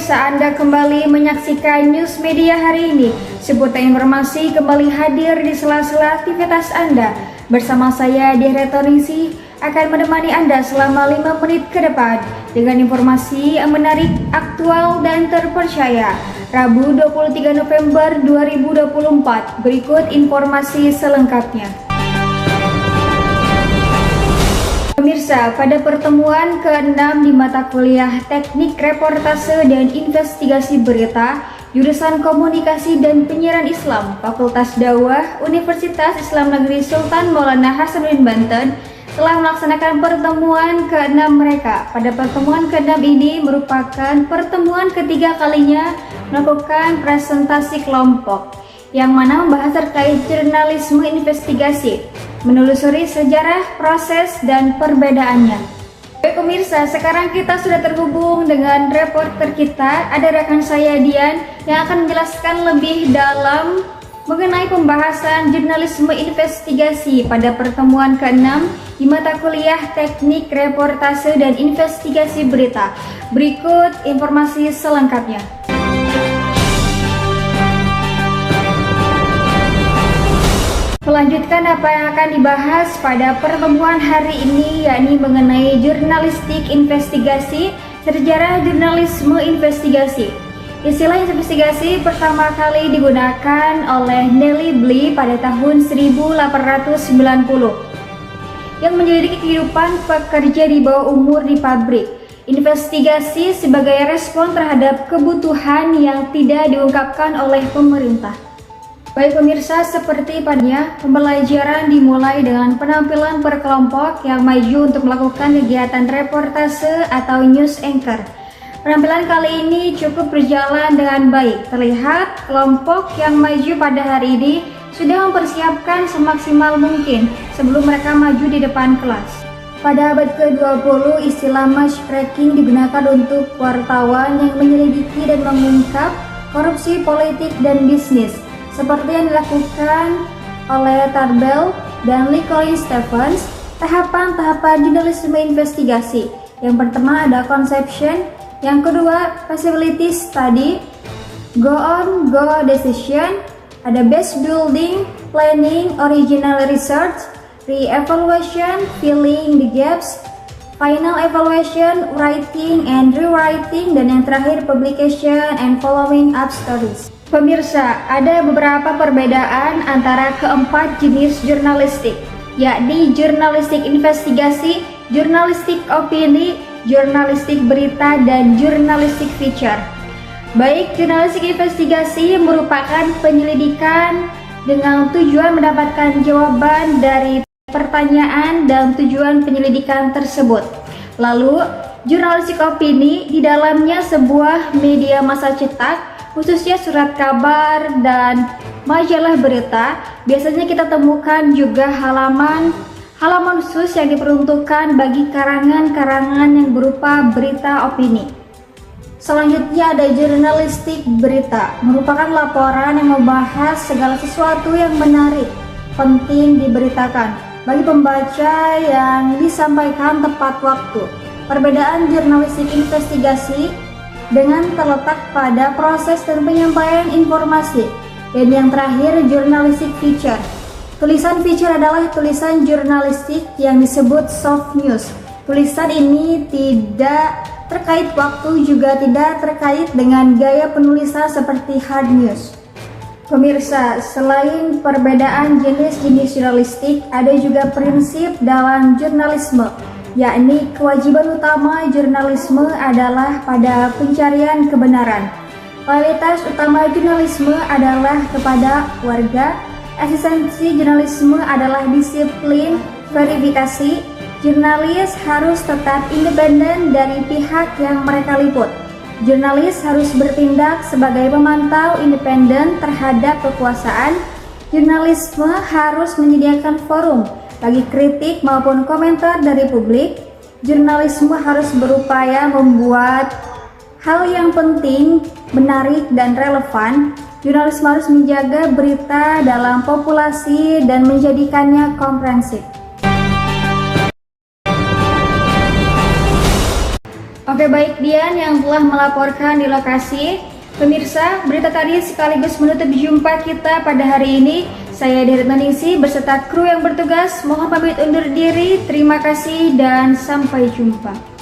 pemirsa, Anda kembali menyaksikan News Media hari ini. Seputar informasi kembali hadir di sela-sela aktivitas Anda. Bersama saya, Dehra Ningsih, akan menemani Anda selama 5 menit ke depan dengan informasi yang menarik, aktual, dan terpercaya. Rabu 23 November 2024, berikut informasi selengkapnya. Pemirsa, pada pertemuan ke-6 di mata kuliah Teknik Reportase dan Investigasi Berita, jurusan Komunikasi dan Penyiaran Islam, Fakultas Dakwah, Universitas Islam Negeri Sultan Maulana Hasanuddin Banten, telah melaksanakan pertemuan ke-6 mereka. Pada pertemuan ke-6 ini merupakan pertemuan ketiga kalinya melakukan presentasi kelompok, yang mana membahas terkait jurnalisme investigasi, menelusuri sejarah, proses, dan perbedaannya. Baik pemirsa, sekarang kita sudah terhubung dengan reporter kita, ada rekan saya Dian, yang akan menjelaskan lebih dalam mengenai pembahasan jurnalisme investigasi pada pertemuan ke-6 di mata kuliah Teknik Reportase dan Investigasi Berita. Berikut informasi selengkapnya. Melanjutkan apa yang akan dibahas pada pertemuan hari ini, yakni mengenai jurnalistik investigasi, sejarah jurnalisme investigasi. Istilah investigasi pertama kali digunakan oleh Nellie Bly pada tahun 1890 yang menyelidiki kehidupan pekerja di bawah umur di pabrik. Investigasi sebagai respon terhadap kebutuhan yang tidak diungkapkan oleh pemerintah. Baik pemirsa, seperti padanya, pembelajaran dimulai dengan penampilan per kelompok yang maju untuk melakukan kegiatan reportase atau news anchor. Penampilan kali ini cukup berjalan dengan baik. Terlihat kelompok yang maju pada hari ini sudah mempersiapkan semaksimal mungkin sebelum mereka maju di depan kelas. Pada abad ke-20, istilah muckraking digunakan untuk wartawan yang menyelidiki dan mengungkap korupsi politik dan bisnis, seperti yang dilakukan oleh Tarbell dan Lee Colin Stephens. Tahapan-tahapan jurnalisme investigasi. Yang pertama ada conception, yang kedua feasibility study, go on, go decision, ada base building, planning, original research, re-evaluation, filling the gaps, final evaluation, writing and rewriting, dan yang terakhir publication and following up stories. Pemirsa, ada beberapa perbedaan antara keempat jenis jurnalistik, yakni jurnalistik investigasi, jurnalistik opini, jurnalistik berita, dan jurnalistik feature. Baik, jurnalistik investigasi merupakan penyelidikan dengan tujuan mendapatkan jawaban dari pertanyaan dan tujuan penyelidikan tersebut. Lalu, jurnalistik opini di dalamnya sebuah media massa cetak, khususnya surat kabar dan majalah berita. Biasanya kita temukan juga halaman khusus yang diperuntukkan bagi karangan-karangan yang berupa berita opini. Selanjutnya ada jurnalistik berita, merupakan laporan yang membahas segala sesuatu yang menarik, penting diberitakan bagi pembaca yang disampaikan tepat waktu. Perbedaan jurnalistik investigasi dengan terletak pada proses dan penyampaian informasi. Dan yang terakhir, jurnalistik feature. Tulisan feature adalah tulisan jurnalistik yang disebut soft news. Tulisan ini tidak terkait waktu, juga tidak terkait dengan gaya penulisan seperti hard news. Pemirsa, selain perbedaan jenis-jenis jurnalistik, ada juga prinsip dalam jurnalisme, yakni kewajiban utama jurnalisme adalah pada pencarian kebenaran. Kualitas utama jurnalisme adalah kepada warga. Eksistensi jurnalisme adalah disiplin verifikasi. Jurnalis harus tetap independen dari pihak yang mereka liput. Jurnalis harus bertindak sebagai pemantau independen terhadap kekuasaan. Jurnalisme harus menyediakan forum bagi kritik maupun komentar dari publik. Jurnalisme harus berupaya membuat hal yang penting, menarik, dan relevan. Jurnalisme harus menjaga berita dalam populasi dan menjadikannya komprehensif. Oke, baik Dian yang telah melaporkan di lokasi. Pemirsa, berita tadi sekaligus menutup jumpa kita pada hari ini. Saya Diretno Ningsih beserta kru yang bertugas mohon pamit undur diri. Terima kasih dan sampai jumpa.